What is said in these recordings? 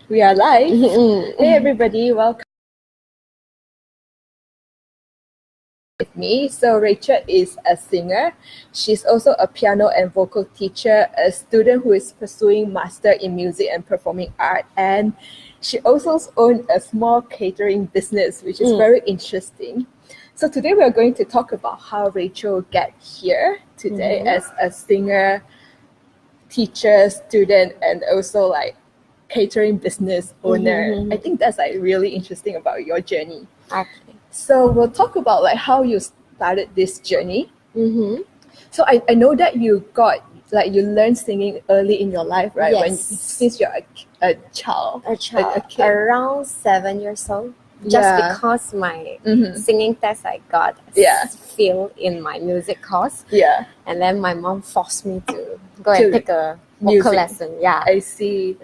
We are live. Hey everybody, welcome with me. So Rachel is a singer. She's also a piano and vocal teacher, a student who is pursuing master in music and performing art, and she also owns a small catering business, which is very interesting. So today we are going to talk about how Rachel got here today as a singer, teacher, student, and also like catering business owner. I think that's like really interesting about your journey. Okay. So we'll talk about like how you started this journey. So I know that you got like you learned singing early in your life, right? Yes. Since you're a child, A kid. Around 7 years old. Just Yeah. because my singing test I got failed in my music course. Yeah, And then my mom forced me to go To and take a music. vocal lesson. Yeah. I see.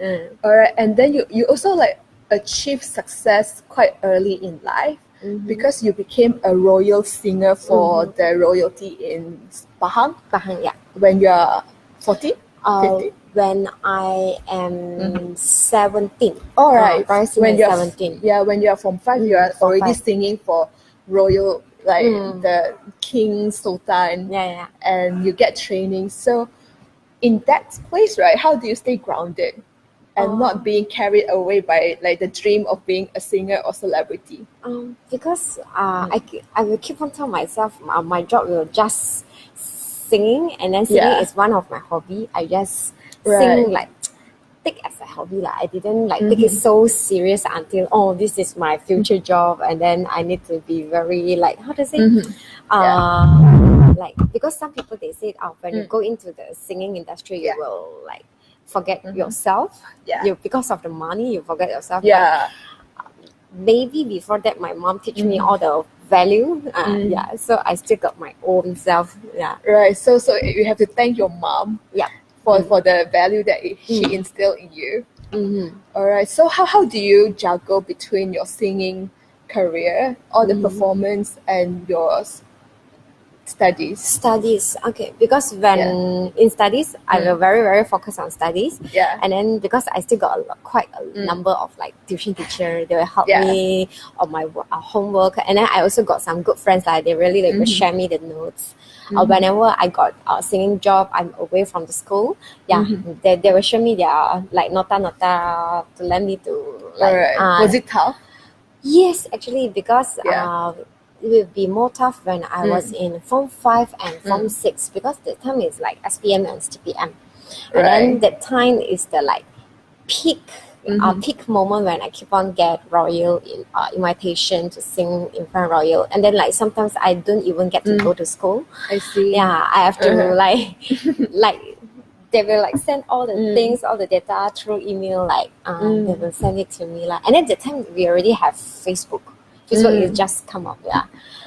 All right, and then you also like achieved success quite early in life because you became a royal singer for the royalty in Pahang Pahang, yeah. when you're 14, 15. When I am 17. All right, very senior, when you're 17. Yeah, when you're from 5, you are Form already 5. singing for royal, like the king, sultan, Yeah. and you get training. So in that place, right, how do you stay grounded and not being carried away by like the dream of being a singer or celebrity? Because I will keep on telling myself my job will just singing, and then singing is one of my hobby. I just sing like take as a hobby. Like I didn't like take it so serious until this is my future job, and then I need to be very like how to say like because some people they say when you go into the singing industry you will like forget yourself. You because of the money you forget yourself. Yeah. But maybe before that my mom teach me all the value. So I still got my own self. Right. So you have to thank your mom. Yeah. For the value that she instilled in you. All right. So how do you juggle between your singing career, or the performance, and your studies? Okay, because when in studies I will very very focused on studies. And then because I still got quite a number of like tuition teacher, they will help me on my homework, and then I also got some good friends like they really like will share me the notes. Whenever I got a singing job, I'm away from the school. They will show me their like nota to let me to like. Was it tough? Yes, actually, because it will be more tough when I was in Form 5 and Form 6 because the time is like SPM and STPM. And then that time is the like peak moment when I keep on get royal invitation to sing in front of royal, and then like sometimes I don't even get to go to school. I see. Yeah, I have to like like they will like send all the things, all the data through email. Like they will send it to me. Like, and at the time we already have Facebook. Facebook is just come up,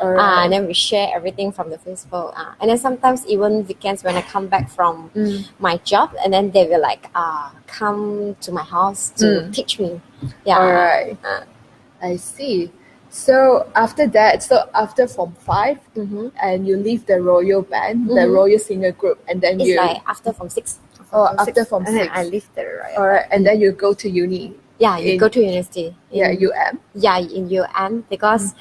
and then we share everything from the Facebook. And then sometimes even weekends when I come back from my job, and then they will like come to my house to teach me. All right. I see. So after that, after Form 5, and you leave the royal band, the royal singer group, and then it's like after Form 6. After Form 6. I leave the royal. All right, and then you go to uni. Yeah, you go to university. UM. Yeah, in UM because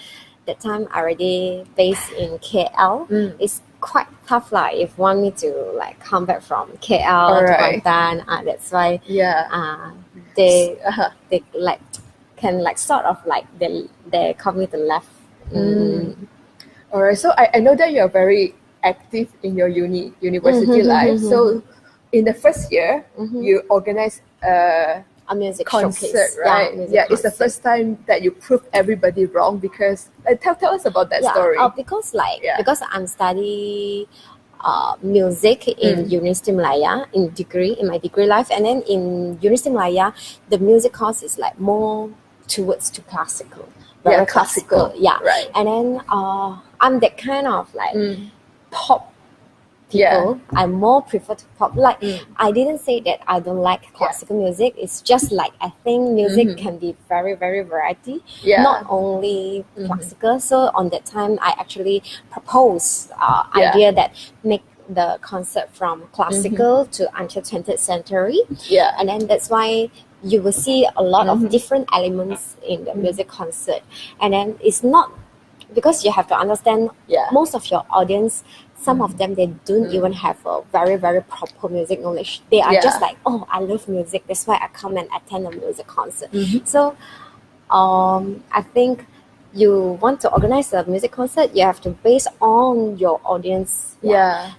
that time I already based in KL. It's quite tough like if want me to like come back from KL to Kuantan. That's why they like can like sort of like they call me the left. All right, so I know that you're very active in your university life. So in the first year, you organize a music concert, showcase. right? It's the first time that you proved everybody wrong because tell us about that story. Because because I'm studying music in University Malaya in my degree life, and then in University Malaya the music course is like more towards to classical. Very classical. Right. And then I'm that kind of like pop people. I more prefer to pop. Like I didn't say that I don't like classical music. It's just like I think music can be very very variety. Not only classical. So on that time I actually proposed idea that make the concept from classical to until 20th century. Yeah. And then that's why you will see a lot of different elements in the music concert. And then it's not, because you have to understand, most of your audience, some of them, they don't even have a very, very proper music knowledge. They are just like, oh, I love music, that's why I come and attend a music concert. So I think you want to organize a music concert, you have to base on your audience.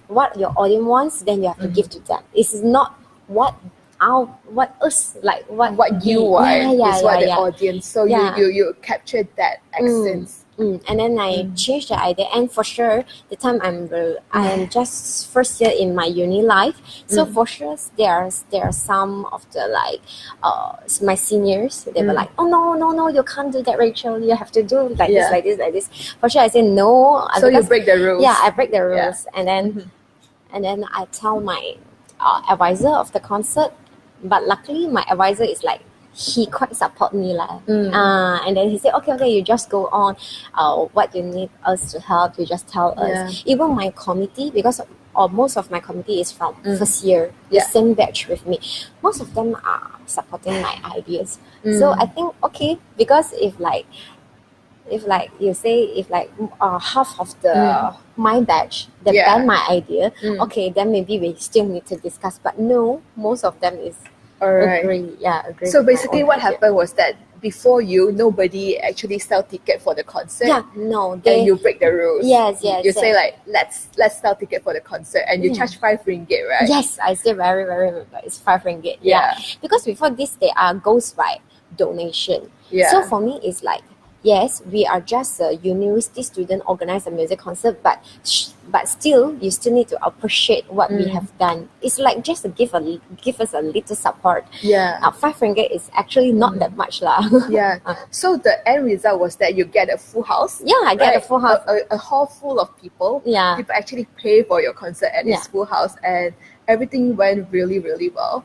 What your audience wants, then you have to give to them. It's not what us like, what you want is what the audience. So you captured that essence. And then I changed the idea, and for sure the time I am just first year in my uni life, so for sure there are some of the like my seniors, they were like, oh no, you can't do that, Rachel, you have to do like this. For sure I said no. So you break the rules. I break the rules. And then I tell my advisor of the concert, but luckily my advisor is like, he quite support me and then he said, okay, you just go on, what you need us to help, you just tell us. Even my committee, because most of my committee is from first year, the same batch with me, most of them are supporting my ideas. So I think, okay, because if you say, if half of the my batch they ban my idea, okay, then maybe we still need to discuss, but no, most of them is agree. So basically what happened was that before you, nobody actually sell ticket for the concert. And you break the rules. You say like, let's sell ticket for the concert, and you charge 5 ringgit, right? Yes, I still very, very remember, it's 5 ringgit. Because before this they goes by donation. So for me it's like, yes, we are just a university student organize a music concert, but still you still need to appreciate what we have done. It's like just to give us a little support. 5 ringgit is actually not that much So the end result was that you get a full house. I get a full house, a hall full of people. People actually pay for your concert, and it's full house, and everything went really, really well.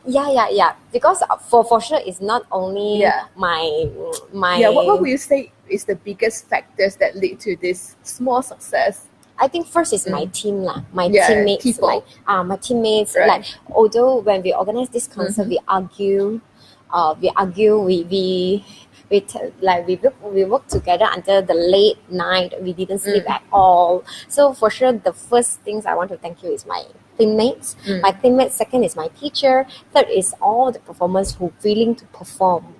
Because for sure it's not only my what would you say is the biggest factors that lead to this small success? I think first is my team my teammates, people. My teammates, like, although when we organize this concert, we argue, we work together until the late night. We didn't sleep at all. So for sure the first things I want to thank you is my teammates. My teammates, second is my teacher, third is all the performers who willing to perform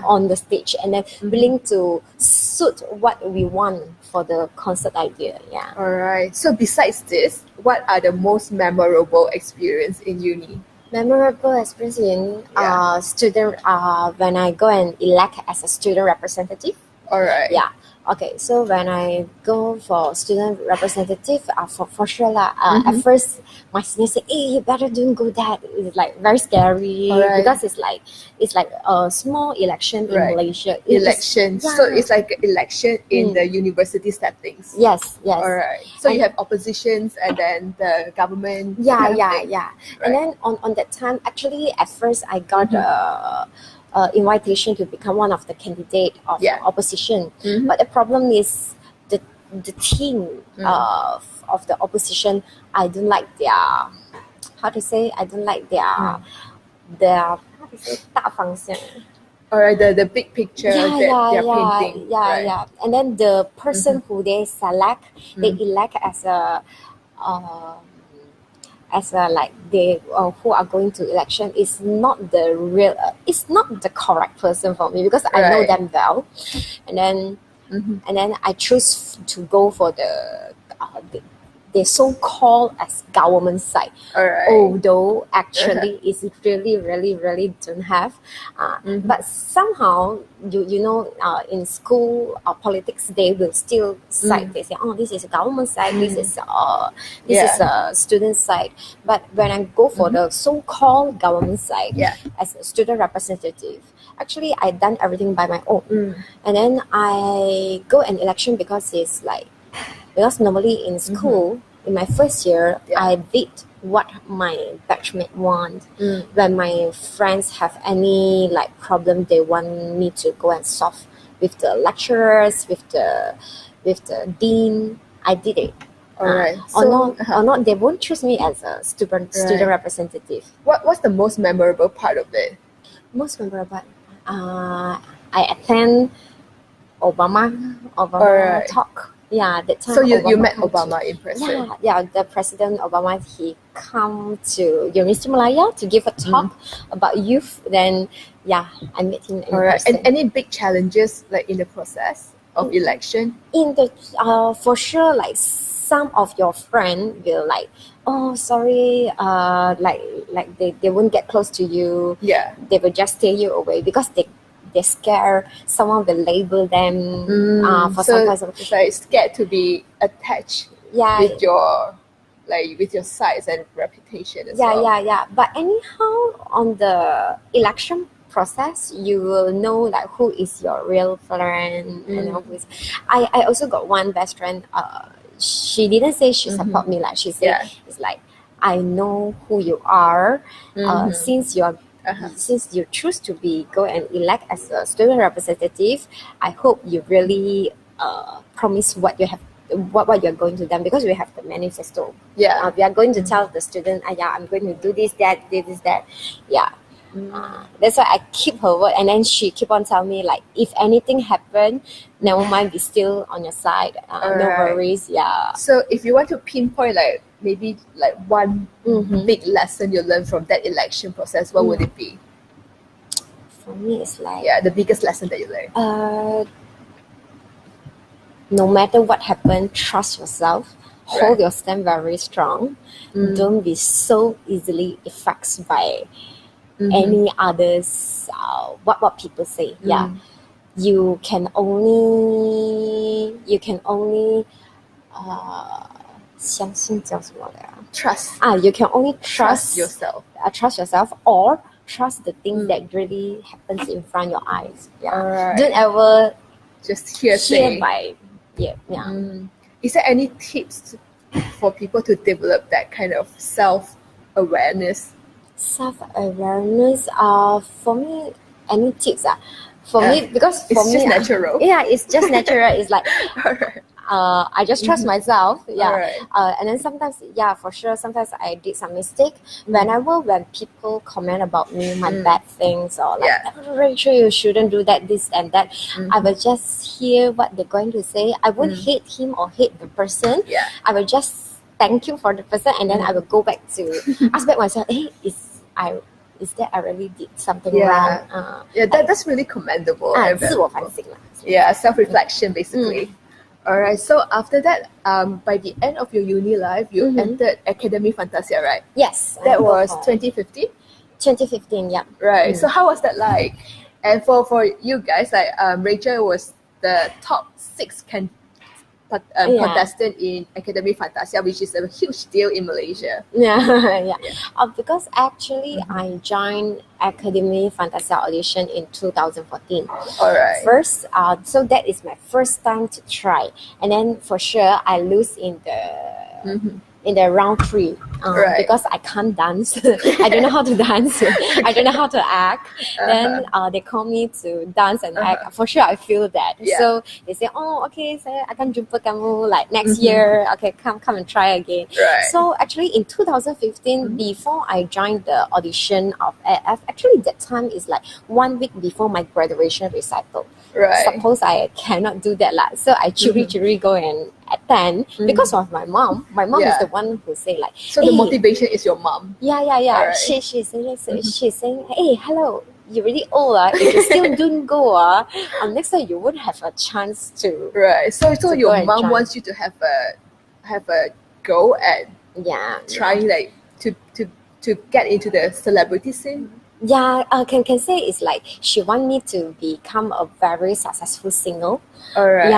on the stage, and then willing to suit what we want for the concert idea. Alright, so besides this, what are the most memorable experience in uni? Memorable experience in student, when I go and elect as a student representative. Alright. Okay, so when I go for student representative, for sure at first my senior said, hey, you better don't go that. It's like very scary, because it's like a small election in Malaysia. So it's like election in the university settings. Yes. Alright. So you have oppositions, and then the government. And then on that time, actually at first I got invitation to become one of the candidate of opposition, but the problem is the team of the opposition. I don't like their their 大方向. Alright, the big picture that they're painting. And then the person who they select, they elect as a like they who are going to election is not the real, it's not the correct person for me, because I know them well, and then I choose to go for the so-called as government side, although actually it's really don't have, but somehow you know, in school politics, they will still side, they say, oh, this is a government side, this is a student side. But when I go for the so-called government side as a student representative, actually I done everything by my own, and then I go an election because it's like, because normally in school, in my first year, I did what my batchmate want. When my friends have any like problem, they want me to go and solve with the lecturers, with the dean. I did it. Alright. Or not, they won't choose me as a student representative. What's the most memorable part of it? Most memorable. I attend Obama Alright. talk. Yeah, that time. So you Obama met come Obama to, in person? yeah, the President Obama, he come to University Malaya to give a talk about youth. Then, yeah, I met him in person. And any big challenges like in the process of election? In the for sure, like some of your friend will like, oh sorry, like they won't get close to you. Yeah. They will just stay you away because they're scared someone will label them for some kind of. It's like scared to be attached with your size and reputation as well. Yeah. But anyhow, on the election process, you will know like who is your real friend and who is. I also got one best friend. She didn't say she support me, like she said it's like, I know who you are. Since you're since you choose to go and elect as a student representative, I hope you really promise what you have, what you're going to do, because we have the manifesto. We are going to tell the student, I'm going to do this, that. That's why I keep her word, and then she keep on telling me like, if anything happen, never mind, be still on your side. No worries. So if you want to pinpoint like maybe like one big lesson you learned from that election process, what would it be? For me, it's like the biggest lesson that you learned. No matter what happens, trust yourself. Hold your stand very strong. Don't be so easily affected by any others. What people say. You can only 相信叫什么的 trust. You can only trust yourself. Trust yourself, or trust the things that really happens in front of your eyes. Don't ever just hear by. Is there any tips for people to develop that kind of self-awareness? Self-awareness. For me, any tips? For me, because for it's me, just natural. It's just natural. It's like I just trust myself. And then sometimes, for sure, sometimes I did some mistake. Whenever when people comment about me, my bad things, or like, Rachel, you shouldn't do that, this and that, I will just hear what they're going to say. I won't hate him or hate the person. I will just thank you for the person, and then I will go back to ask back myself, hey, is that I really did something wrong? That's really commendable. 自我反省啦. Self-reflection basically. Alright, so after that, by the end of your uni life, you entered Akademi Fantasia, right? Yes. That was 2015? 2015, yeah. Right, so how was that like? And for you guys, like Rachel was the top 6 contestant in Akademi Fantasia, which is a huge deal in Malaysia. Because actually I joined Akademi Fantasia audition in 2014. Alright. First, so that is my first time to try, and then for sure I lose in the round 3 because I can't dance. I don't know how to dance. I don't know how to act. Then they call me to dance and act. For sure, I feel that. So they say, "Oh, okay, saya akan jumpa kamu like next year. Okay, come and try again." So actually, in 2015, before I joined the audition of AF, actually that time is like 1 week before my graduation recital. Suppose I cannot do that lah. So I churi go and attend because of my mom. My mom is the one who say like. So the motivation is your mom. Right. She's saying, hey, hello, you're really old. If you still don't go, next time you won't have a chance to. Right. So your mom wants you to have a go at trying like to get into the celebrity scene. Can say it's like she want me to become a very successful singer. Alright.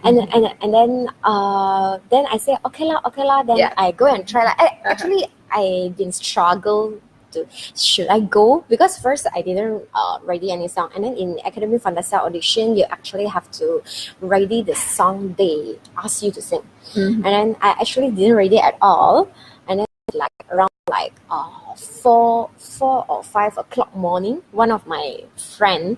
And then I say okay lah. Then I go and try. Actually, I didn't struggle to should I go, because first I didn't ready any song, and then in Akademi Fantasia audition you actually have to ready the song they ask you to sing, and then I actually didn't ready at all, and then like around like 4 or 5 o'clock morning, one of my friend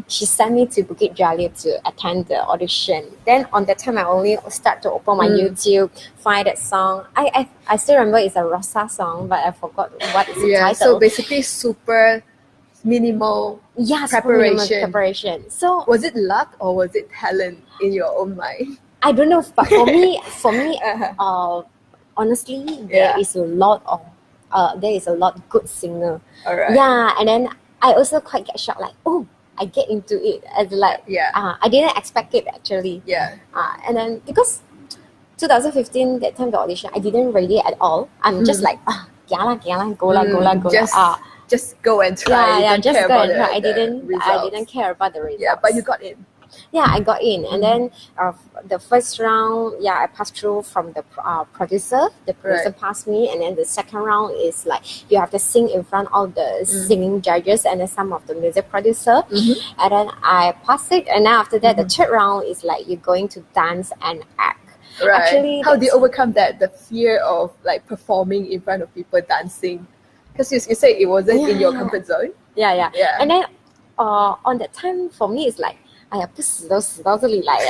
she sent me to Bukit Jalil to attend the audition. Then on that time I only start to open my YouTube, find that song. I still remember it's a Rosa song, but I forgot what is the title. So basically super minimal super minimal preparation. preparation. So was it luck or was it talent in your own mind? I don't know, but for me, honestly, there is a lot of good singer. All right. Yeah, and then I also quite get shocked, like, oh, I get into it, as like, I didn't expect it actually. Yeah. And then because 2015, that time the audition, I didn't ready at all. I'm just like, go la. Just go and try. Yeah, Don't just care go about and try. I results. didn't care about the results. Yeah, but you got in. Yeah, I got in, and then the first round, I passed through from the producer. The producer passed me, and then the second round is like you have to sing in front of the singing judges and then some of the music producer, and then I passed it. And then after that, the third round is like you're going to dance and act. Right. Actually, how do you overcome the fear of like performing in front of people dancing? Because you say it wasn't in your comfort zone. Yeah. And then on that time for me it's like, 不死到这里来了.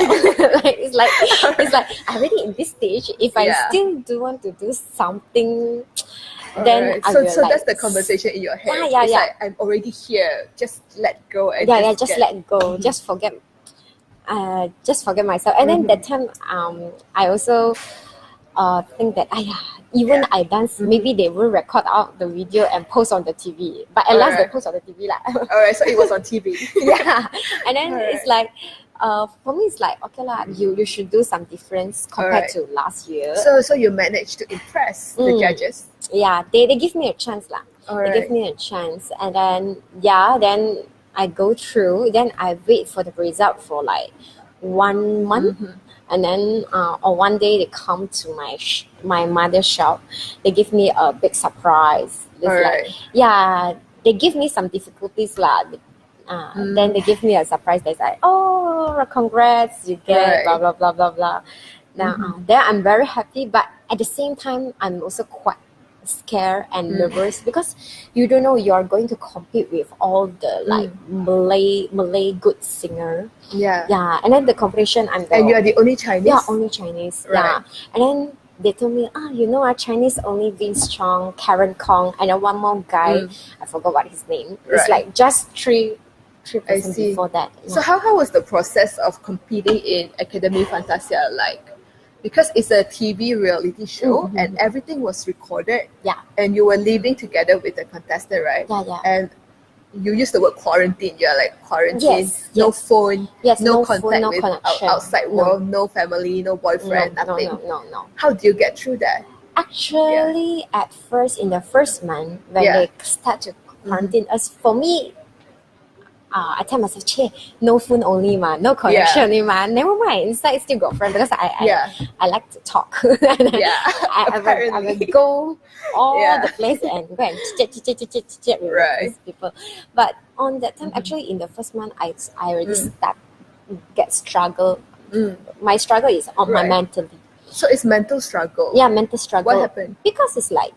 like it's like I'm already in this stage. If I still do want to do something, then I will, so that's the conversation in your head. It's like, I'm already here. Just let go and just let go. Just forget myself. And then that time I also think that even I dance, maybe they will record out the video and post on the TV. But at last they post on the TV lah. Alright, so it was on TV. Yeah, and then it's like, for me it's like, okay lah, you should do some difference compared to last year. So you managed to impress the judges. Yeah, they give me a chance lah. They give me a chance, and then then I go through. Then I wait for the result for like 1 month. And then on one day they come to my mother's shop. They give me a big surprise. They give me some difficulties lah. Then they give me a surprise. They say, oh, congrats, you get blah blah blah blah blah. Now there I'm very happy, but at the same time I'm also quite scared and nervous because you don't know you're going to compete with all the like Malay good singer. Yeah, and then the competition and you are the only Chinese. Yeah, only Chinese. Right. Yeah, and then they told me, our Chinese only Vince Chong, Karen Kong, and then one more guy. I forgot what his name. It's like just three person before that. Yeah. So how was the process of competing in Akademi Fantasia like? Because it's a TV reality show and everything was recorded. Yeah. And you were living together with the contestant, right? Yeah. And you use the word quarantine. You're like quarantine. No phone. No contact phone, no with connection. Outside world. No family. No boyfriend. Nothing. No. How do you get through that? Actually, at first, in the first month, when they start to quarantine us, for me, I tell myself, no phone only no connection only never mind, inside still got friends because I like to talk. I will go all the place and go and chit with these people. But on that time, actually in the first month, I already start get struggle. My struggle is on my mentally. So it's mental struggle. Yeah, mental struggle. What happened? Because it's like,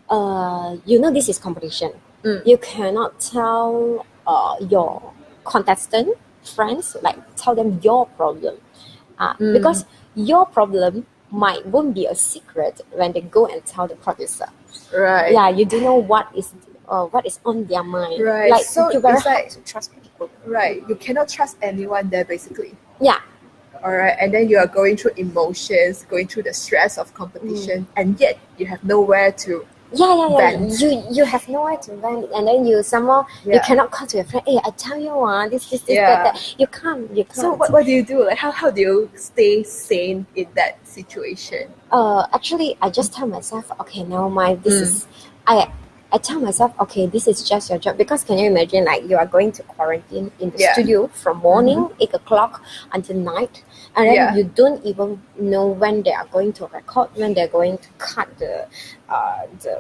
this is competition. You cannot tell your contestant friends, like tell them your problem, because your problem won't be a secret when they go and tell the producer. Right. Yeah, you don't know what is on their mind. Right. Like, so you very it's hard to trust people. Right. You cannot trust anyone there basically. Yeah. All right. And then you are going through emotions, going through the stress of competition, and yet you have nowhere to vent. You have nowhere to vent, and then you somehow you cannot call to your friend. Hey, I tell you this that. You can't. So what do you do? Like how do you stay sane in that situation? Actually, I just tell myself, okay, never mind. This is I tell myself, okay, this is just your job. Because can you imagine, like, you are going to quarantine in the studio from morning, 8 o'clock until night. And then you don't even know when they are going to record, when they're going to cut the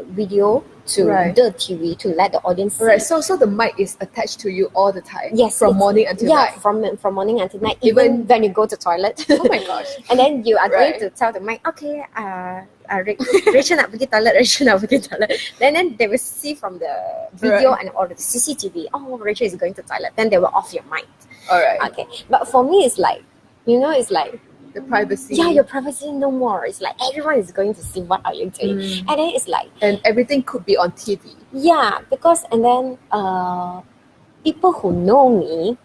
video to the TV to let the audience see. Right, so the mic is attached to you all the time? Yes. From morning until night? Yeah, from morning until night. Even when you go to toilet. Oh my gosh. And then you are going to tell the mic, okay, Rachel nak pergi toilet. Then they will see from the video and or the CCTV, oh, Rachel is going to toilet. Then they will off your mic. Alright. Okay. But for me, it's like, it's like the privacy. Yeah, your privacy no more. It's like everyone is going to see what are you doing. And then it's like, and everything could be on TV. Yeah, because and then people who know me,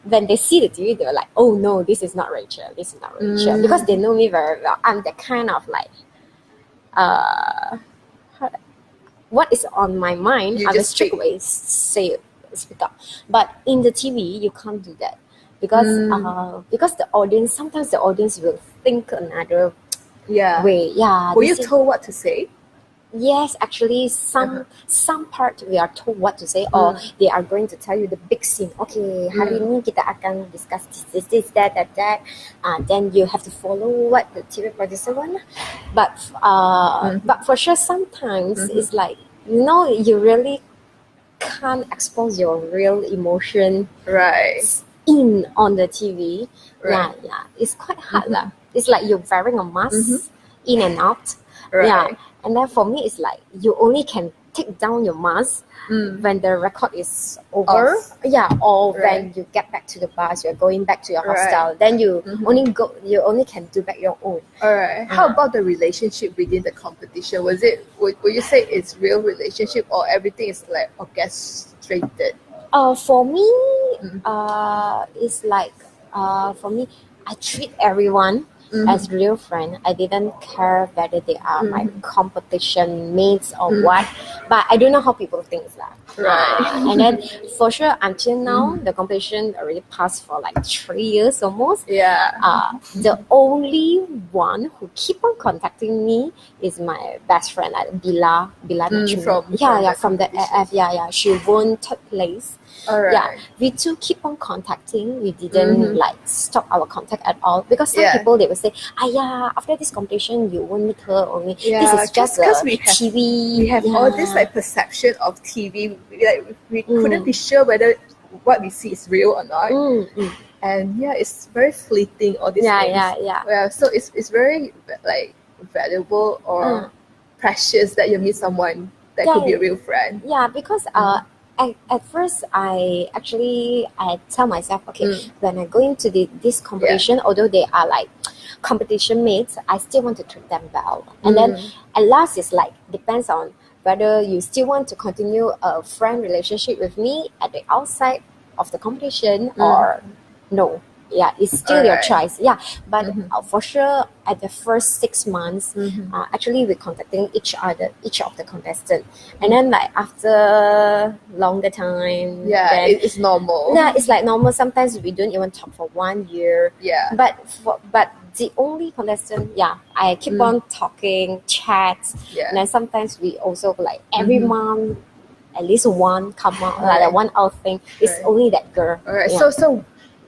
when they see the TV, they're like, oh no, this is not Rachel, this is not Rachel. Because they know me very well. I'm the kind of like what is on my mind, I will straight away speak up. But in the TV, you can't do that. Because the audience, sometimes the audience will think another way. Yeah. Were you told what to say? Yes, actually, some part we are told what to say, or they are going to tell you the big scene. Okay, hari ini kita akan discuss this, that. Then you have to follow what the TV producer want. But for sure, sometimes it's like, you really can't expose your real emotion in on the TV. Yeah, it's quite hard lah. It's like you're wearing a mask in and out. Yeah. And then for me, it's like you only can take down your mask when the record is over. Or when you get back to the bus, you're going back to your hostel. Then you only can do back your own. Alright. How about the relationship within the competition? Would you say it's real relationship or everything is like orchestrated? For me, it's like for me, I treat everyone as real friend. I didn't care whether they are my competition mates or what, but I don't know how people think that. And then for sure, until now, the competition already passed for like 3 years almost. The only one who keep on contacting me is my best friend, like Bila from the AF. She won 3rd place. We two keep on contacting. We didn't like stop our contact at all, because some people, they will say, after this competition you won't meet her only. This is just because TV. We have all this like perception of TV. We couldn't be sure whether what we see is real or not. And it's very fleeting, all these things. So it's very like valuable or precious that you meet someone that could be a real friend. Because at first, I tell myself, when I go into this competition, although they are like competition mates, I still want to treat them well. And then at last, it's like, depends on whether you still want to continue a friend relationship with me at the outside of the competition or no. It's still your choice. But for sure, at the first 6 months, actually we're contacting each of the contestants, and then like after longer time, it's normal. It's like normal. Sometimes we don't even talk for 1 year. But the only contestant, I keep on talking, chats, and then sometimes we also like every month, at least one come out, like one out thing. It's only that girl.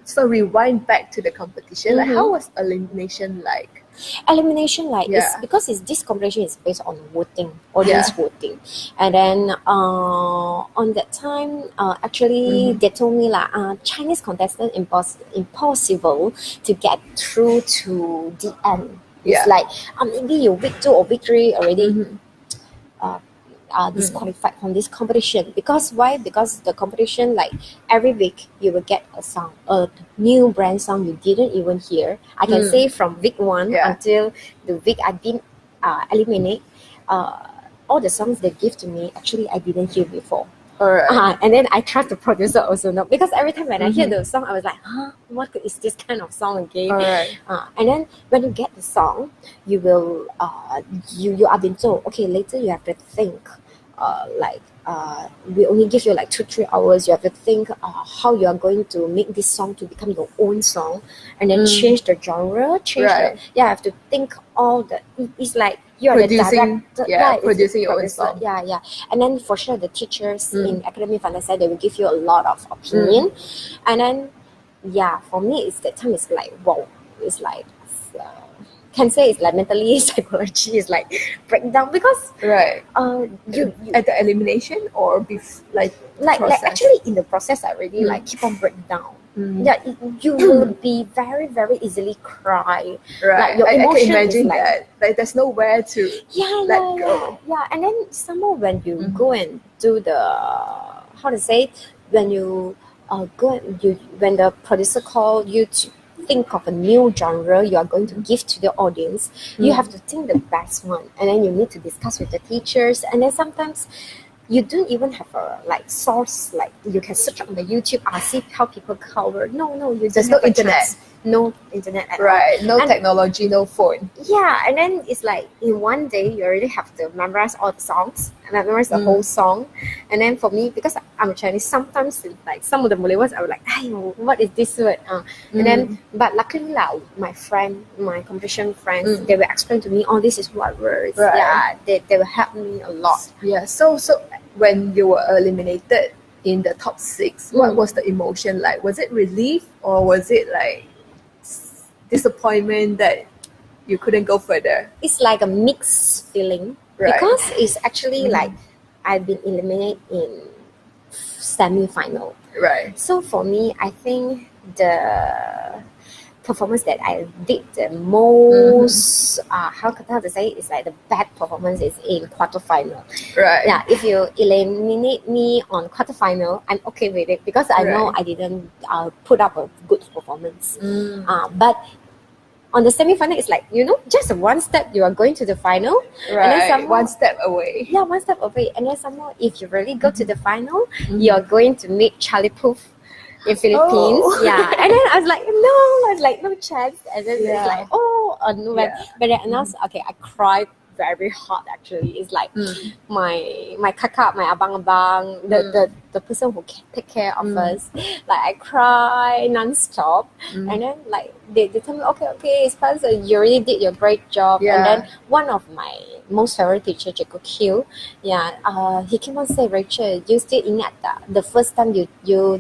So rewind back to the competition. Like, how was elimination like? Elimination, like, it's because this competition is based on voting, audience voting. And then on that time, actually, they told me like Chinese contestant impossible to get through to the end. It's like maybe you week 2 or week 3 already disqualified from this competition. Because why? Because the competition, like every week you will get a song, a new brand song you didn't even hear. I can say from week 1 until the week I didn't eliminate, all the songs they give to me, actually I didn't hear before. And then I trust the producer also not, because every time when I hear the song, I was like, what is this kind of song again? And then when you get the song, you will you are being told, okay, later you have to think, we only give you like 2-3 hours. You have to think how you are going to make this song to become your own song, and then change the genre, you have to think all the, it's like you're producing, the director, producing your own song. And then for sure the teachers in Akademi Fantasia, they will give you a lot of opinion. And then for me, it's that time, it's like, wow, it's like can say it's like mentally, psychology is like breakdown, because you at the elimination or like actually in the process I already like keep on breaking down. You will be very, very easily cry. Like your emotion I can imagine is like, that. Like there's nowhere to let go. And then somehow when you go and do the, how to say, when you go and when the producer call you to think of a new genre you are going to give to the audience, you have to think the best one, and then you need to discuss with the teachers, and then sometimes you don't even have a source, like you can search on the YouTube, see how people cover. No, you there's don't no have a internet. chance. No internet at all. Right, no technology, no phone. Yeah, and then it's like in one day you already have to memorize all the songs, memorize the whole song. And then for me, because I'm a Chinese, sometimes like some of the Malay words I was like, what is this word? And then, but luckily my competition friends, they will explain to me, this is what words. Right. Yeah, they will help me a lot. Yeah, so when you were eliminated in the top 6, what was the emotion like? Was it relief, or was it like disappointment that you couldn't go further? It's like a mixed feeling, because it's actually like I've been eliminated in semi-final. Right. So for me, I think the performance that I did the most, how to say it, is like the bad performance is in quarterfinal. Right. Yeah, if you eliminate me on quarterfinal, I'm okay with it, because I know I didn't put up a good performance. But on the semi-final, it's like, just one step you are going to the final. Right, and then somehow, one step away. Yeah, one step away. And then somehow, if you really go to the final, you're going to meet Charlie Puth in Philippines. Yeah. And then I was like, no chance. And then it's like, but then announced, okay, I cried very hard actually. It's like my kakak, my abang-abang, the person who take care of us, like I cry non-stop. And then like they tell me, okay, Spencer, you already did your great job. And then one of my most favorite teacher, Jacob Hill, he came on say, Rachel, you still ingat tak the first time you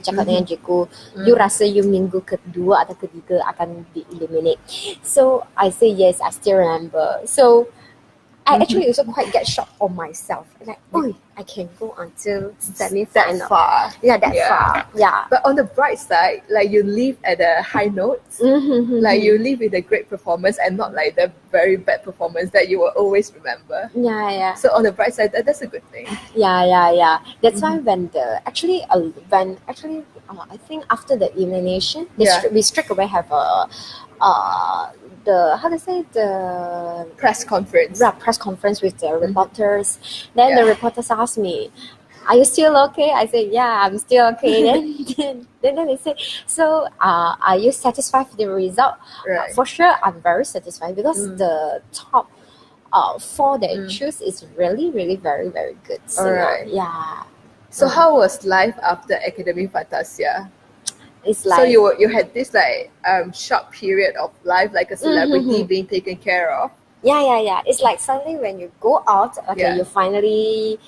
cakap dengan Jacob, you rasa you minggu kedua atau ketiga akan di eliminate? So I say yes, I still remember. So I actually also quite get shocked on myself. Like, I can go until semi-final. That far. Yeah, that far. Yeah. But on the bright side, like you leave at a high note. Like you leave with a great performance and not like the very bad performance that you will always remember. Yeah. So on the bright side, that's a good thing. Yeah. That's why when I think after the elimination, we straight away have the press conference. Yeah, press conference with the reporters. Then the reporters asked me, "Are you still okay?" I said, "Yeah, I'm still okay." then they say, "So, are you satisfied with the result?" Right. For sure, I'm very satisfied, because the top 4 that I choose is really, really very, very good. So, yeah. So how was life after Akademi Fantasia? It's like, so you had this like short period of life, like a celebrity being taken care of. Yeah. It's like suddenly when you go out, you finally.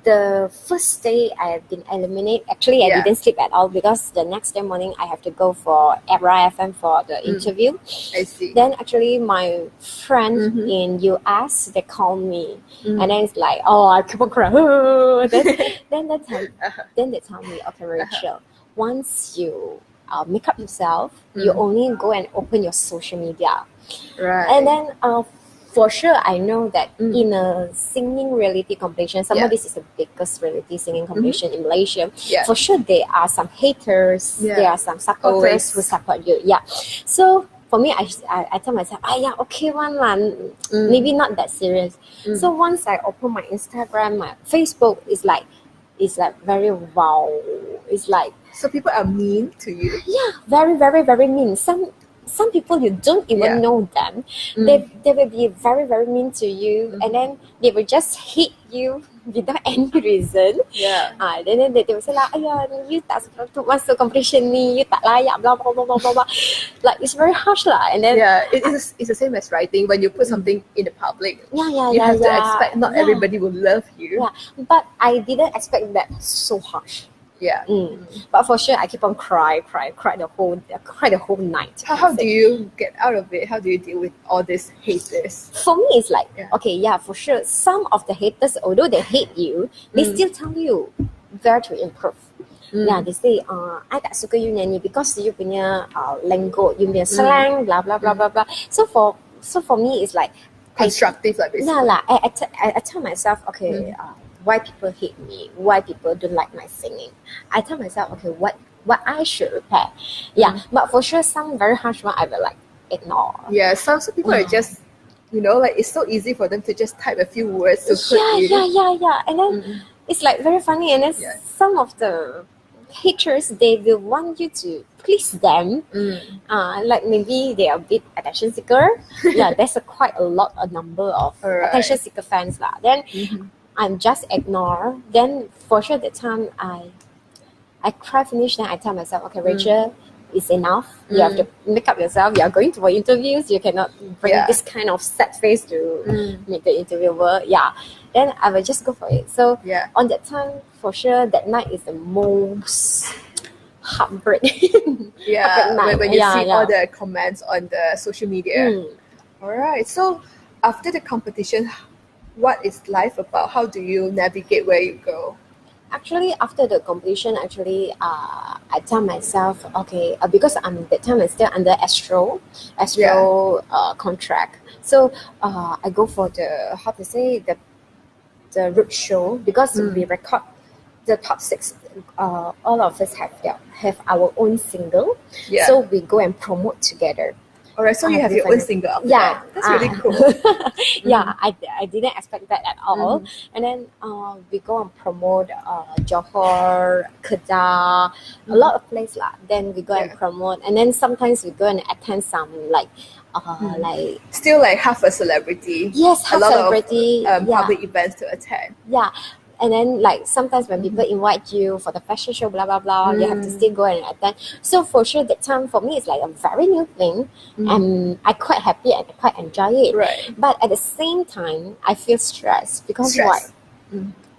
The first day I have been eliminated. Actually, I didn't sleep at all, because the next day morning I have to go for Abra FM for the interview. I see. Then actually my friend in US, they call me, and then it's like, I keep on crying. then they tell me, okay, Rachel, once you make up yourself, you only go and open your social media. Right. And then for sure, I know that in a singing reality competition, this is the biggest reality singing competition in Malaysia. Yeah. For sure, there are some haters. Yeah. There are some supporters who support you. Yeah. So for me, I tell myself, okay, one man, maybe not that serious. So once I open my Instagram, my Facebook, it's like very wow. It's like, so people are mean to you. Yeah, very, very, very mean. Some people you don't even know them. They will be very, very mean to you, and then they will just hate you without any reason. Yeah. Then they will say like, you tak masuk competition ni, you tak layak, blah blah blah blah blah. Like it's very harsh lah. And then it's the same as writing. When you put something in the public, you have to expect not everybody will love you. Yeah, but I didn't expect that so harsh. Yeah. But for sure, I keep on cry the whole night. How do you get out of it? How do you deal with all these haters? For me, it's like, for sure. Some of the haters, although they hate you, they still tell you where to improve. Yeah, they say, I tak suka you nyanyi because you punya lingo, you punya slang, blah blah blah blah blah. So for me, it's like constructive, like this. I tell myself, okay. Why people hate me, why people don't like my singing. I tell myself, okay, what what I should repair. Yeah, but for sure, some very harsh one I will like ignore. Yeah, some people are just, like it's so easy for them to just type a few words to hurt you. Yeah. And then it's like very funny, and then some of the haters, they will want you to please them. Like maybe they are a bit attention seeker. Yeah, there's quite a number of attention seeker fans lah. Then I'm just ignore. Then for sure that time I cry finish, then I tell myself, okay, Rachel, it's enough. You have to make up yourself. You are going for interviews. You cannot bring this kind of sad face to meet the interviewer. Yeah. Then I will just go for it. So on that time, for sure, that night is the most heartbreaking. When you see all the comments on the social media. All right. So after the competition, what is life about? How do you navigate where you go? Actually, after the competition, I tell myself, okay, because that time I'm still under Astro contract. So I go for the road show, because we record the top 6. All of us have our own single. So we go and promote together. All right, so you have your own single out there. Yeah, that's really cool. Yeah, I didn't expect that at all. And then we go and promote Johor, Kedah, a lot of places lah. Then we go and promote, and then sometimes we go and attend some like still like half a celebrity. Yes, half a lot celebrity. Of public events to attend. Yeah. And then like sometimes when people invite you for the fashion show, blah blah blah, you have to still go and attend. So for sure that time for me it's like a very new thing, and I quite happy and I quite enjoy it. Right. But at the same time I feel stressed because why?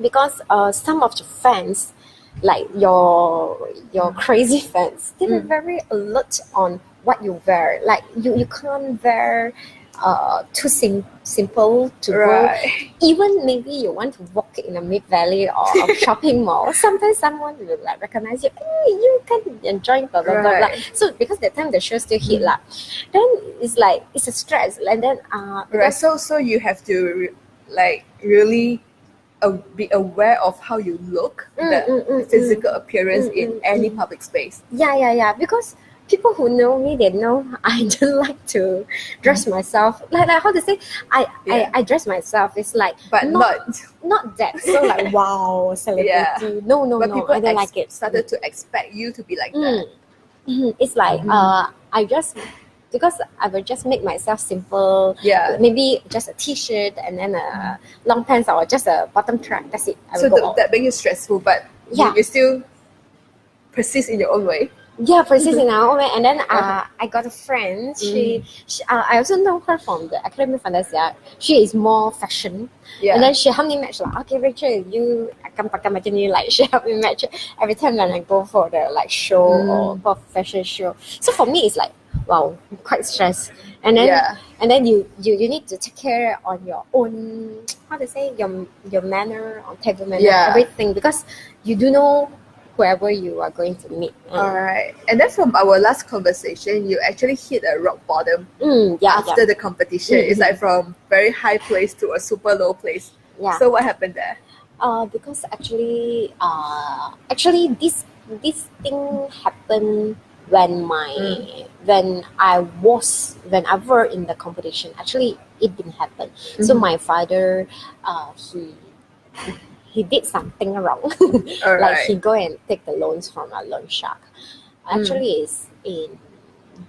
Because some of the fans, like your crazy fans, they were very alert on what you wear. Like you can't wear too simple to go. Even maybe you want to walk in a mid valley or a shopping mall, sometimes someone will like recognize you. Hey, you can enjoy blah blah blah. So because that time the show still hit lah, then it's like it's a stress. And then so you have to like really be aware of how you look, the physical appearance in any public space. Yeah. Because people who know me, they know I don't like to dress myself like how to say. I dress myself. It's like, but not that. So like wow, celebrity. No. But people I don't like it. Started to expect you to be like that. It's like because I will just make myself simple. Yeah. Maybe just a t-shirt and then a long pants or just a bottom track. That's it. That makes you stressful, but you still persist in your own way. Yeah, persist in our own way. And then I got a friend. She I also know her from the Akademi Fantasia. She is more fashion. And then she helped me match like, okay, Rachel, you akan pakai macam ni. Like she helped me match every time when I go for the like show or for fashion show. So for me, it's like, wow, I'm quite stressed. And then you need to take care on your own, how to say, your manner, on table manner, everything, because you do know whoever you are going to meet. All right. And then from our last conversation, you actually hit a rock bottom after the competition. It's like from very high place to a super low place. Yeah. So what happened there? Because actually this thing happened when I were in the competition. Actually, it didn't happen. So my father, he did something wrong. Like he go and take the loans from a loan shark. Actually, it's in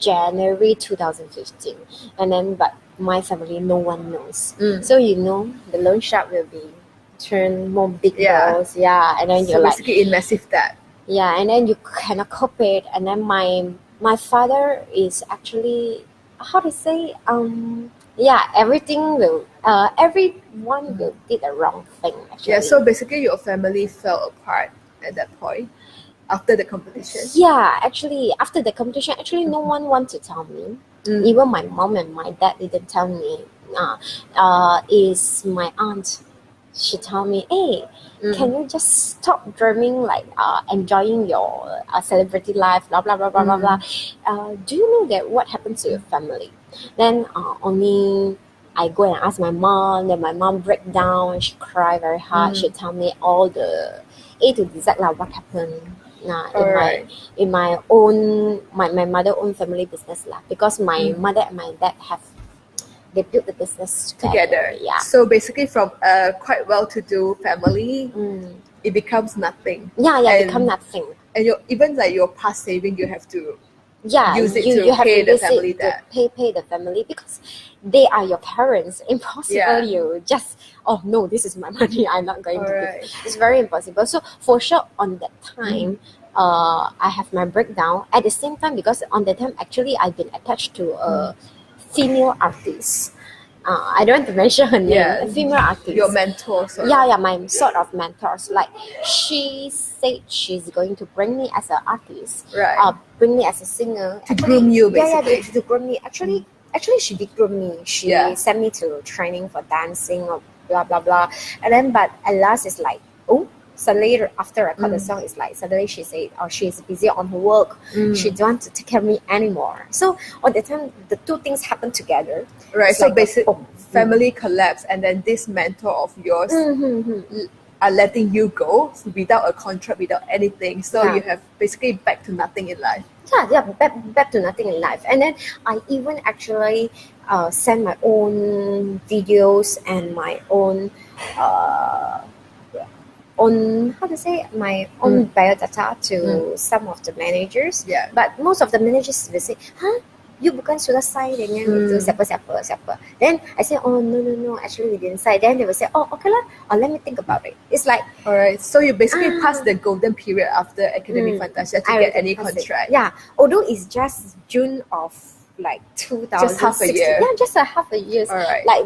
January 2015, and then but my family, no one knows. So the loan shark will be turn more big bills. And then you're like basically in massive debt. And then you cannot cope it. And then my father is actually, how to say, everyone will did the wrong thing actually. Yeah, so basically your family fell apart at that point after the competition. Yeah, actually after the competition, no one wanted to tell me. Even my mom and my dad didn't tell me. Is my aunt. She told me, hey, can you just stop dreaming, like enjoying your celebrity life, blah, blah, blah, blah, blah, blah. Do you know that what happened to your family? Then only I go and ask my mom, then my mom break down and she cried very hard. She tell me all the A to Z, like what happened. in my own my mother own family business lah, because my mother and my dad they built the business together. Yeah. So basically, from a quite well-to-do family, it becomes nothing. It becomes nothing. And even like your past saving, you have to use it you to have pay to the family debt. Pay the family, because they are your parents. Impossible you just, oh no, this is my money, I'm not going to give. It's very impossible. So for sure on that time, I have my breakdown. At the same time, because on that time actually I've been attached to a female artist. I don't want to mention her name. A female artist. Your mentor. My sort of mentors. Like, she said she's going to bring me as an artist. Bring me as a singer. To groom you, basically. To groom me. Actually, she did groom me. She sent me to training for dancing or blah, blah, blah. And then, but at last, it's like, suddenly after I record the song, it's like suddenly she said, she's busy on her work. She don't want to take care of me anymore. So on the time, the two things happen together. So like basically, family collapse, and then this mentor of yours are letting you go without a contract, without anything. So you have basically back to nothing in life. Back to nothing in life. And then I even actually send my own videos and my own my own biodata to some of the managers. But most of the managers will say, you bukan sudah sign dengan itu siapa. Then I say, no, actually we didn't sign. Then they will say, okay lah, let me think about it. It's like, alright, so you basically passed the golden period after Akademi Fantasia to get any contract. Although it's just June of like 2016. Just half a year. Just a half a year. Like,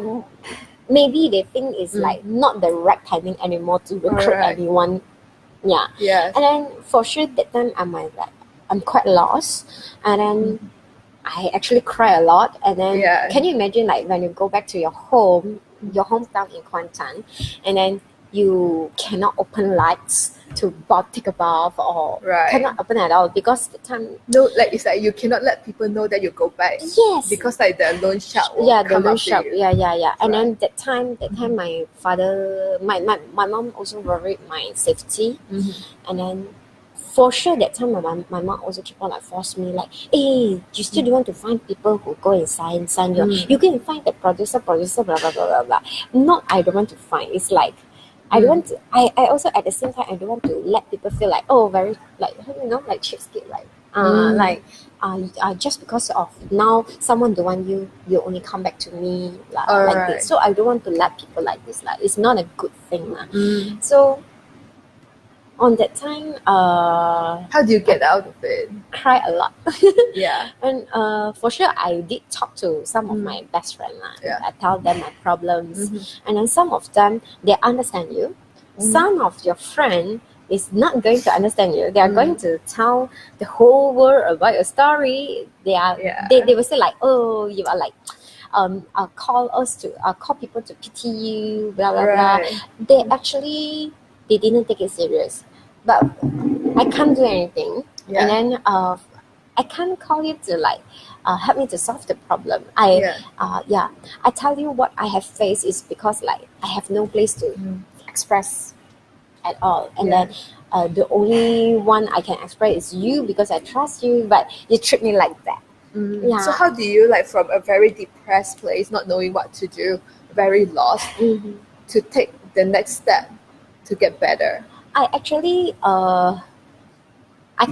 maybe they think it's like not the right timing anymore to recruit anyone. And then for sure that time I'm quite lost, and then I actually cry a lot. And then can you imagine, like, when you go back to your hometown in Kuantan, and then you cannot open lights to take a bath, or cannot open at all because the time. No, like it's like you cannot let people know that you go back. Yes. Because like the loan shark will come after you. And then that time my father, my mom also worried my safety, and then for sure that time my mom also keep on like force me like, hey, you still do want to find people who go and sign you. You can find the producer blah blah blah blah blah. Not I don't want to find. It's like I don't want to, I also at the same time I don't want to let people feel like, very like, like cheapskate, like just because of now someone don't want you only come back to me like this. So I don't want to let people like this. Like, it's not a good thing. So on that time, how do you get out of it? Cry a lot. And for sure I did talk to some of my best friends. I tell them my problems, and then some of them, they understand you. Some of your friend is not going to understand you. They are going to tell the whole world about your story. They will say like, you are like call people to pity you, blah blah blah. They didn't take it serious. But I can't do anything. And then I can't call you to like help me to solve the problem. I tell you what I have faced is because like I have no place to express at all. And then the only one I can express is you, because I trust you, but you treat me like that. So how do you, like, from a very depressed place, not knowing what to do, very lost, to take the next step to get better? I actually I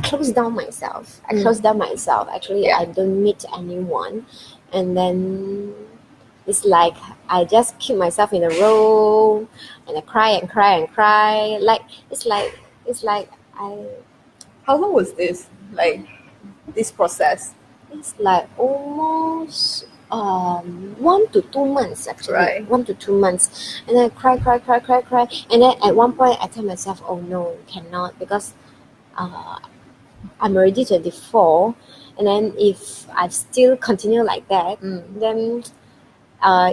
closed down myself. Actually, I don't meet anyone, and then it's like I just keep myself in a row, and I cry and cry and cry. Like it's like I. How long was this? Like this process? It's like almost 1 to 2 months actually. 1 to 2 months, and then I cry, and then at one point I tell myself, oh no, cannot, because I'm already 24, and then if I still continue like that, then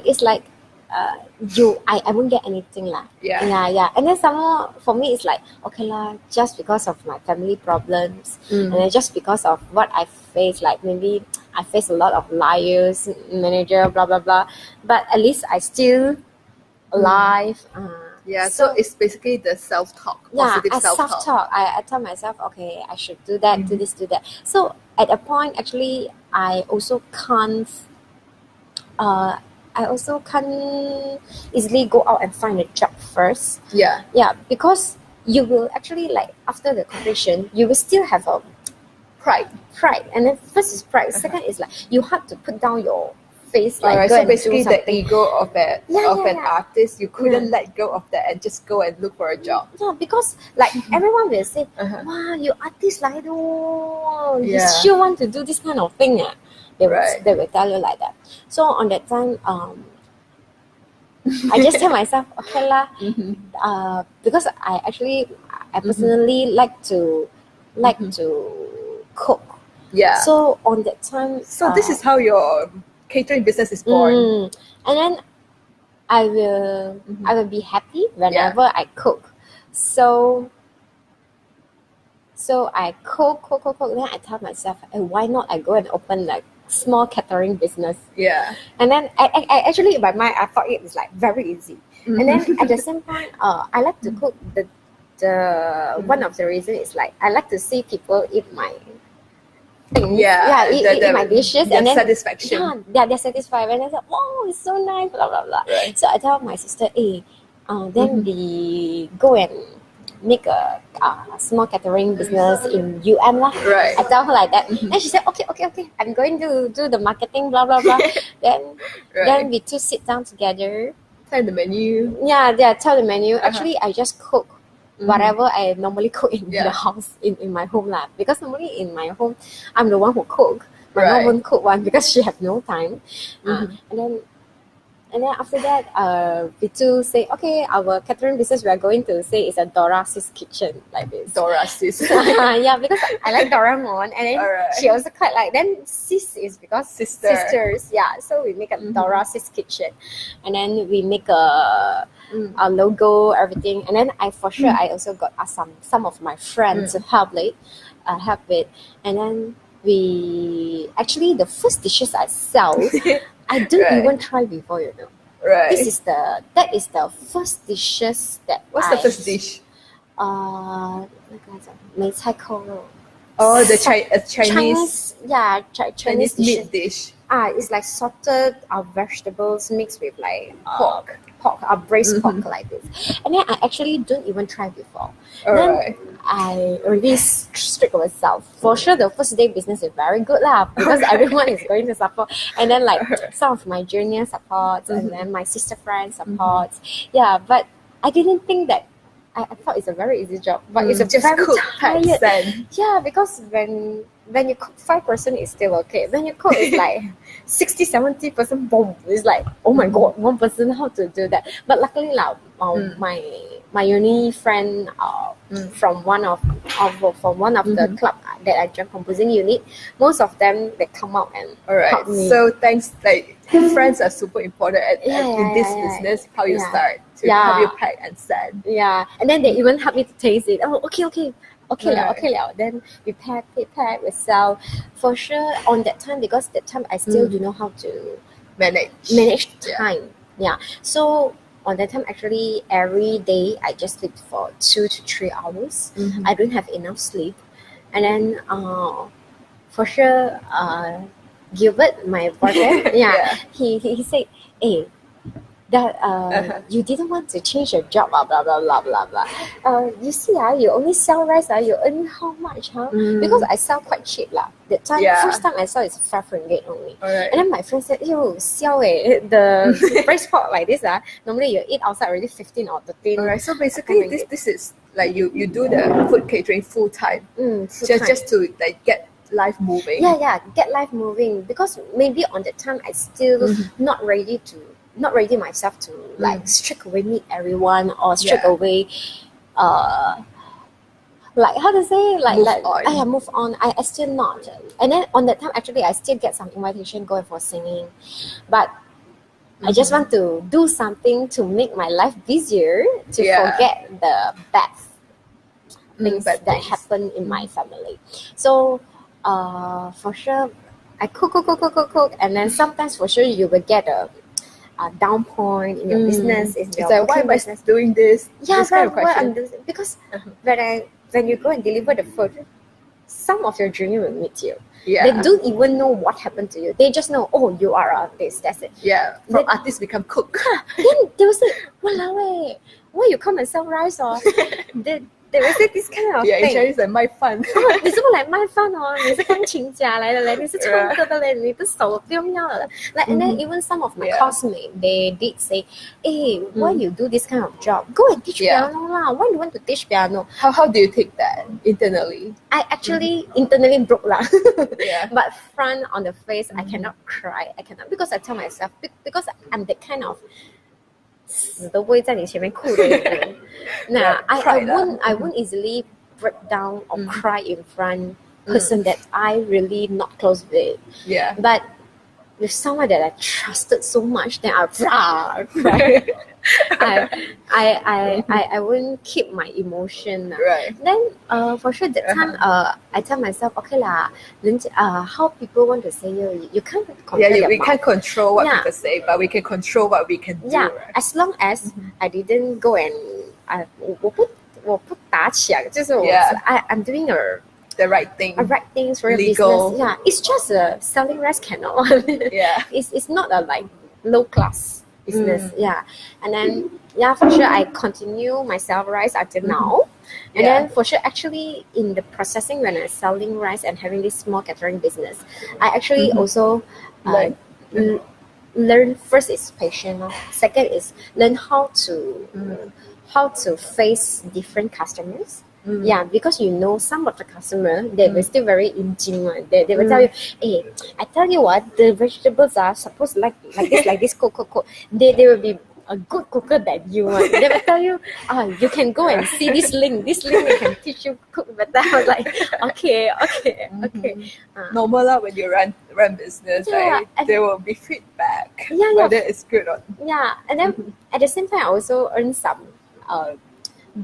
it's like I won't get anything lah. And then somehow for me it's like, okay lah, just because of my family problems, and then just because of what I face, like maybe I face a lot of liars, manager, blah blah blah, but at least I still alive. Yeah, so it's basically the self-talk, positive self-talk. Self-talk. I tell myself, okay, I should do that, do this, do that. So at a point, actually, I also can't easily go out and find a job first. Yeah. Yeah, because you will actually, like, after the completion, you will still have a pride. And then first is pride. Second is like you have to put down your face, like, so basically the ego of an artist, you couldn't let go of that and just go and look for a job. Yeah, because like everyone will say, wow, you artist like that, you sure want to do this kind of thing. They will tell you like that. So on that time, I just tell myself, okay lah, because I personally like to cook. Yeah. So on that time, so this is how your catering business is born. And then I will be happy whenever I cook. So I cook. Then I tell myself, hey, why not I go and open like small catering business? Yeah. And then I actually in my mind I thought it was like very easy. And then at the same time, I like to cook. The one of the reasons is like I like to see people eat my things. Eat my dishes, and then satisfaction. They're satisfied, and I said, "Wow, it's so nice." Blah blah blah. Right. So I tell my sister, "Hey, then we go and make a small catering business in UM lah." Right. I tell her like that, and she said, "Okay. I'm going to do the marketing, blah blah blah." Then we two sit down together. Tell the menu. Tell the menu. Actually, I just cook whatever I normally cook in the house, in my home lah. Because normally in my home, I'm the one who cook. My mom won't cook one because she have no time. And then after that, we two say, okay, our catering business we are going to say is a Dora's kitchen, like this. Dora's. Yeah, because I like Doraemon, and then she also quite like. Then sis is because sisters. Yeah, so we make a Dora's kitchen, and then we make a logo, everything, and then I also got some of my friends to help it, and then we actually the first dishes I sell. I didn't even try before, you know. Right. That is the first dishes that. What's the first dish? Oh, the Chinese. Chinese meat dish. It's like salted vegetables mixed with like pork, braised pork like this. And then I actually don't even try before. Alright. I already strict myself. For sure, the first day business is very good lah because everyone is going to support. And then like some of my junior supports and then my sister friends supports. Yeah, but I didn't think that. I thought it's a very easy job, but it's a just very cook, tired. Yeah, because when you cook 5% it's still okay. When you cook it's like 60-70%, boom. It's like, oh my god, 1% how to do that. But luckily my uni friend from one of the club that I joined composing unit, most of them they come out and help me. So thanks, like friends are super important in this business. How you start to help you pack and send. Yeah, and then they even help me to taste it. Oh, okay. Then we pack, we sell. For sure, on that time, because that time I still do know how to manage time. Yeah. So on that time, actually, every day I just sleep for 2 to 3 hours. I don't have enough sleep, and then for sure, Gilbert, my boyfriend, he said, "Hey, that you didn't want to change your job, blah blah blah blah blah blah. You see, you only sell rice, you earn how much, Because I sell quite cheap lah. That time, first time I sell is 5 ringgit only. And then my friend said, "You sell the braised pork like this, normally you eat outside already 15 or 13." Alright, so basically this is like you do the food catering full time, just to like get life moving. Yeah, get life moving, because maybe on that time I still not ready myself to like straight away meet everyone or straight away like how to say move on. I still not. And then on that time actually I still get some invitation going for singing, but I just want to do something to make my life busier, to forget the bad things that happen in my family. So for sure I cook, and then sometimes for sure you will get down point in your business, in your like, why am I doing this? Yeah, this kind of question. Because when you go and deliver the food, some of your junior will meet you. Yeah. They don't even know what happened to you. They just know, oh, you are this, that's it. Yeah. From artist become cook. Then they will say, walao, why you come and sell rice or they will say this kind of thing. In Chinese like 卖饭。你怎么来卖饭哦？你是钢琴家来的嘞，你是唱歌的嘞，你的手不用要了。Like and then even some of my classmates, they did say, hey, why you do this kind of job? Go and teach piano lah. Why you want to teach piano? How do you take that internally? I actually internally broke lah. But front on the face, I cannot cry. I cannot because I tell myself because I'm the kind of 死都不会在你前面哭的人。Nah, I won't easily break down or cry in front person that I really not close with. Yeah. But with someone that I trusted so much, then I cry. I won't keep my emotion. Right. Then for sure that time I tell myself, okay lah, how people want to say you can't control we can't control what people say, but we can control what we can do. Yeah, right? as long as I didn't go and 我不打起来，就是I'm doing the right thing. A right things for legal. Business. Yeah, it's just selling rice cannot. It's not a like low class business. Yeah, and then for sure I continue my sell rice until now. And then for sure actually in the processing when I'm selling rice and having this small catering business, I actually also learn first is patience. Second is learn how to face different customers. Yeah, because you know some of the customer they were still very ingenious. They will tell you, hey, I tell you what, the vegetables are supposed like this, cook. They will be a good cooker than you. They will tell you, you can go and see this link. This link can teach you cook better. I was like, okay. Normal lah when you run business, right? There will be feedback whether it's good or not. Yeah, and then at the same time, I also earn some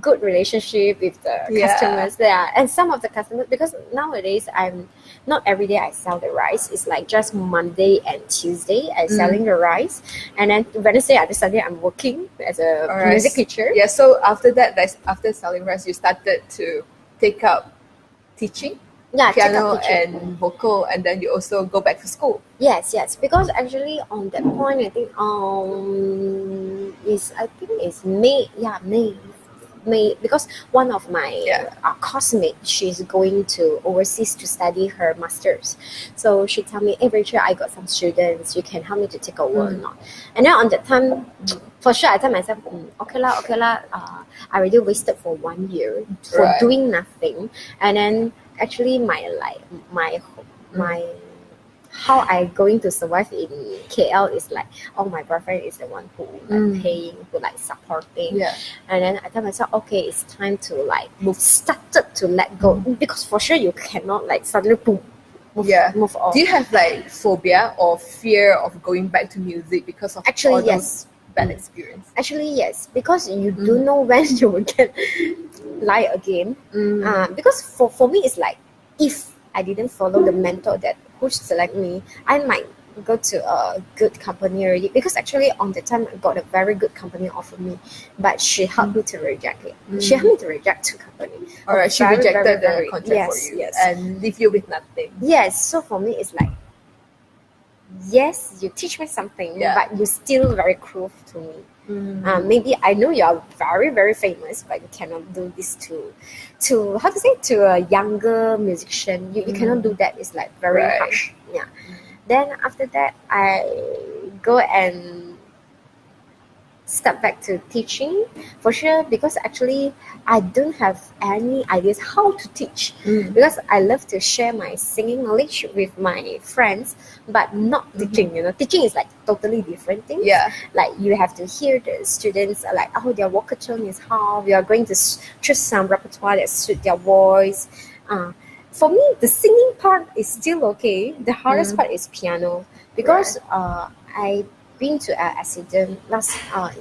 good relationship with the customers there, and some of the customers, because nowadays I'm not every day I sell the rice. It's like just Monday and Tuesday I'm selling the rice, and then Wednesday and Sunday I'm working as a music teacher. Yeah, so after that, after selling rice, you started to take up teaching. Piano and vocal, and then you also go back to school. Yes, because actually on that point I think it's May, because one of my classmates, she's going to overseas to study her masters. So she told me, hey Rachel, I got some students, you can help me to take over or not. And then on that time, for sure I tell myself, okay lah, I already wasted for 1 year for doing nothing. And then actually my how I going to survive in KL is like, my boyfriend is the one who paying, who supporting. And then I tell myself, okay, it's time to started to let go, because for sure you cannot suddenly move on. Do you have phobia or fear of going back to music because of all those bad experience? Actually yes, because you don't know when you will get lie again. Because for me it's like, if I didn't follow the mentor that who select me, I might go to a good company already, because actually on the time I got a very good company offer me, but she helped me to reject it. She helped me to reject 2 companies. Alright, she rejected the contract for you and leave you with nothing. Yes, so for me it's like, yes, you teach me something, but you're still very cruel to me. Maybe I know you are very, very famous, but you cannot do this to a younger musician. You cannot do that. It's very harsh. Yeah. Then after that, I go and step back to teaching for sure, because actually I don't have any ideas how to teach, because I love to share my singing knowledge with my friends, but not teaching. Teaching is totally different thing. You have to hear the students their vocal tone is how we are going to choose some repertoire that suit their voice. For me, the singing part is still okay. The hardest part is piano, because I been to an accident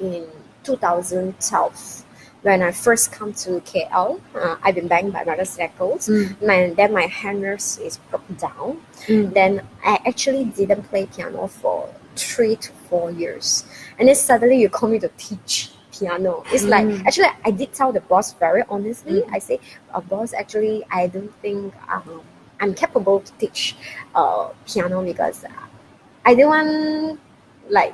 in 2012 when I first come to KL. I've been banged by motorcycles. Then my harness is broke down. Then I actually didn't play piano for 3 to 4 years, and then suddenly you call me to teach piano. It's like, actually I did tell the boss very honestly. I say, boss, actually I don't think I'm capable to teach piano, because I don't want like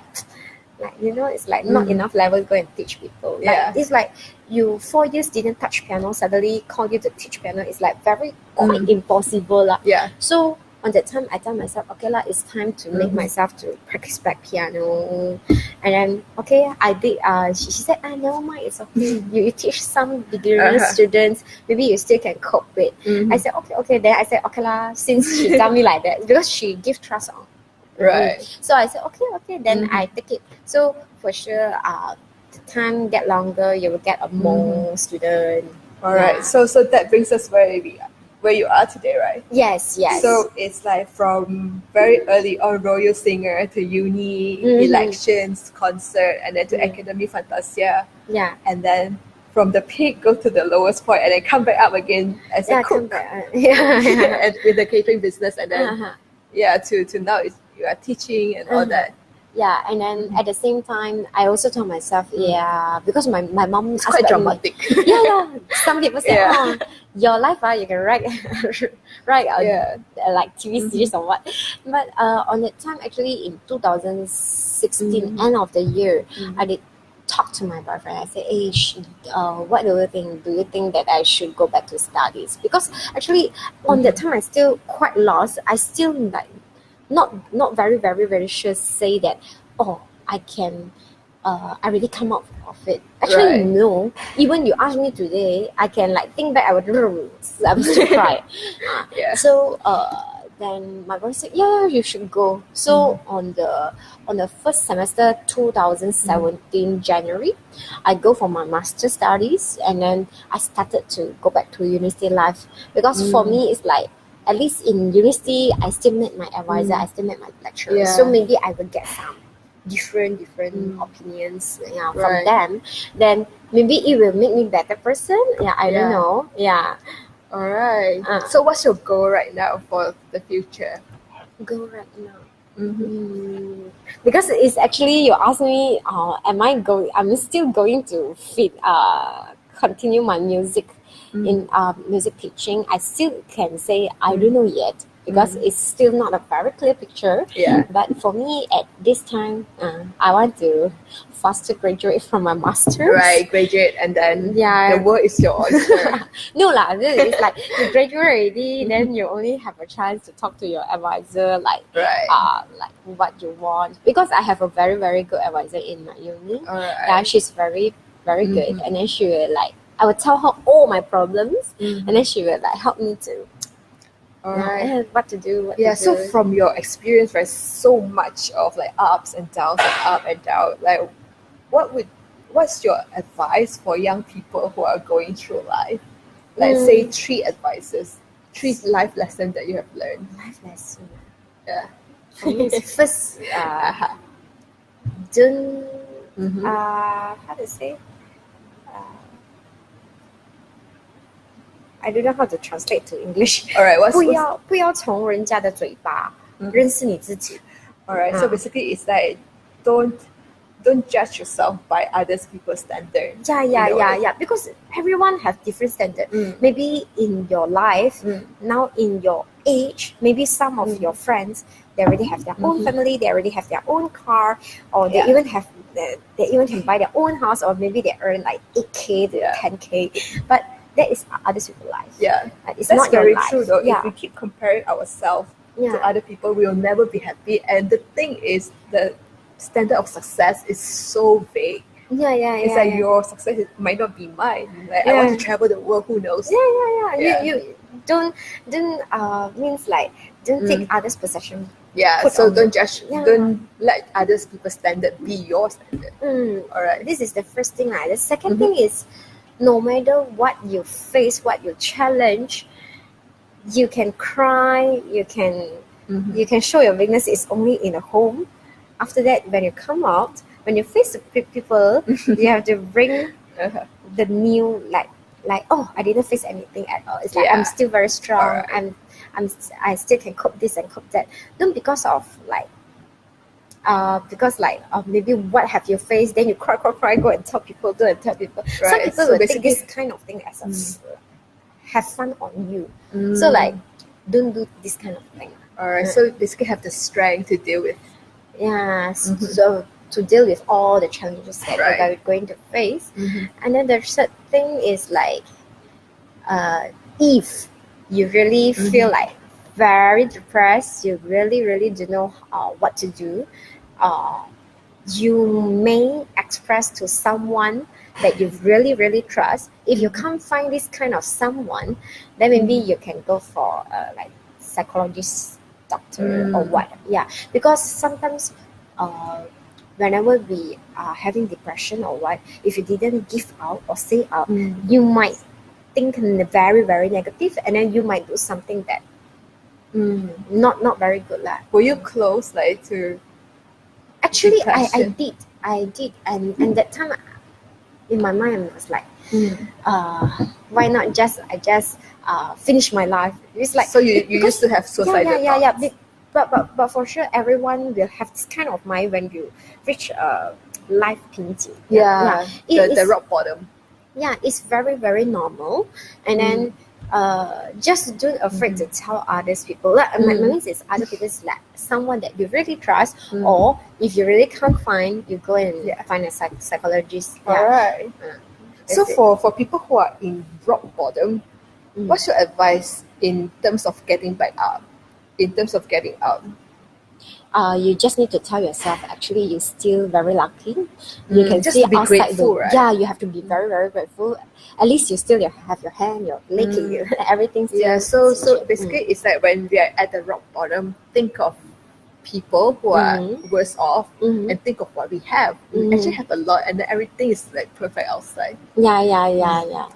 it's like not enough level go and teach people. Like it's like you 4 years didn't touch piano, suddenly call you to teach piano. It's like very quite impossible lah. So on that time I tell myself, okay lah, it's time to make myself to practice back piano. And then okay, I did. She said, never mind, it's okay. You teach some beginner students, maybe you still can cope with. I said okay. Then I said okay lah, since she tell me like that, because she give trust on. Right. So I said okay. Then I take it. So for sure, the time get longer, you will get a more student. All right. So that brings us where you are today, right? Yes. So it's like from very early on, royal singer to uni, elections, concert, and then to Akademi Fantasia. Yeah. And then from the peak, go to the lowest point, and then come back up again as a cook. And with the catering business, and then to now you are teaching and all that. Yeah, and then at the same time, I also told myself, because my mom is quite dramatic. Some people say, your life, you can write like TV series or what. But on that time, actually in 2016, end of the year, I did talk to my boyfriend. I said, hey, what do you think? Do you think that I should go back to studies? Because actually on that time, I still quite lost. I still like not very, very, very sure say that, I can I really come out of it. Actually, no. Even you ask me today, I can like think back, I would I'm still cry. So then my boss said, you should go. So on the first semester 2017 January, I go for my master studies, and then I started to go back to university life, because for me it's like, at least in university, I still met my advisor, I still met my lecturer. So maybe I will get some different opinions from them. Then maybe it will make me better person. I don't know. All right. So what's your goal right now for the future? Goal right now? Because it's actually, you ask me, I'm still going to continue my music in music teaching. I still can say I don't know yet, because it's still not a very clear picture. But for me at this time, I want to faster graduate from my master's. Right, graduate, and then the world is your oyster. No lah, it's like you graduate already, then you only have a chance to talk to your advisor, like what you want. Because I have a very, very good advisor in my uni. She's very, very good, and then she will like, I would tell her all my problems, and then she would like help me to what to do. So from your experience, right, so much of like ups and downs and up and down, like what's your advice for young people who are going through life? Like say 3 life lessons that you have learned. Life lesson. For me, first, don't how to say. I don't know how to translate to English. Alright, 不要从人家的嘴巴认识你自己. Alright, so basically it's like don't judge yourself by others people's standards. Because everyone have different standards. Maybe in your life, now in your age, maybe some of your friends, they already have their own family, they already have their own car, or they even have they even can buy their own house, or maybe they earn like 8K to 10K. But that is other people's life. It's that's not very your life. true though. If we keep comparing ourselves to other people, we will never be happy. And the thing is, the standard of success is so vague. It's like your success might not be mine. Like I want to travel the world. Who knows? You don't means like don't take others' possession. So don't judge. Don't let others people's standard be your standard. Alright. This is the first thing. The second thing is, no matter what you face, what you challenge, you can cry, you can show your weakness is only in a home. After that, when you come out, when you face the people, you have to bring the new like I didn't face anything at all. It's like I'm still very strong. I still can cope this and cope that. Don't because of like because like maybe what have you faced, then you cry, go and tell people, go and tell people. Right. Some people So will take this kind of thing as have fun on you. So like, don't do this kind of thing. Alright, so basically have the strength to deal with. Yeah, so to deal with all the challenges that you're going to face. And then the third thing is like, if you really feel like very depressed, you really don't know what to do, you may express to someone that you really trust. If you can't find this kind of someone, then maybe you can go for like psychologist, doctor, or what. Yeah, because sometimes whenever we are having depression or what, if you didn't give out or say out, you might think very negative, and then you might do something that not very good lah. Were you close like to? Actually, I did, and that time in my mind I was like, why not I just finish my life? It's like, so you used to have suicidal thoughts. But for sure everyone will have this kind of mind when you reach life pinch. The rock bottom. Yeah, it's very normal, and then just don't afraid to tell others people. Like, my means is other people is like someone that you really trust, or if you really can't find, you go and find a psychologist. Alright. So for people who are in rock bottom, what's your advice in terms of getting back up? In terms of getting out? You just need to tell yourself, actually, you're still very lucky. You can just see to be outside grateful, right? Yeah, you have to be very grateful. At least you still have your hand, your leg, everything still. Yeah, so basically it's like when we are at the rock bottom, think of people who are worse off and think of what we have. We actually have a lot, and then everything is like perfect outside. Yeah.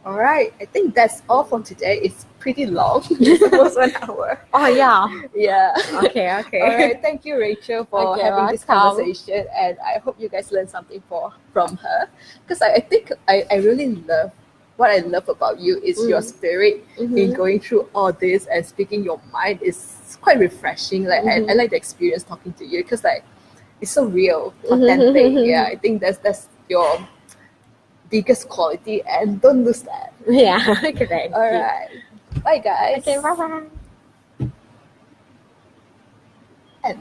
Alright, I think that's all for today. It's pretty long. It's almost 1 hour. Oh yeah. Yeah. Okay. Alright, thank you, Rachel, for having this conversation, and I hope you guys learned something from her. Because I think I really love what I love about you is your spirit in going through all this and speaking your mind is quite refreshing. Like I like the experience talking to you because like it's so real, authentic. Yeah, I think that's your biggest quality, and don't lose that. Yeah. Okay. All right. Bye, guys. Okay. Bye.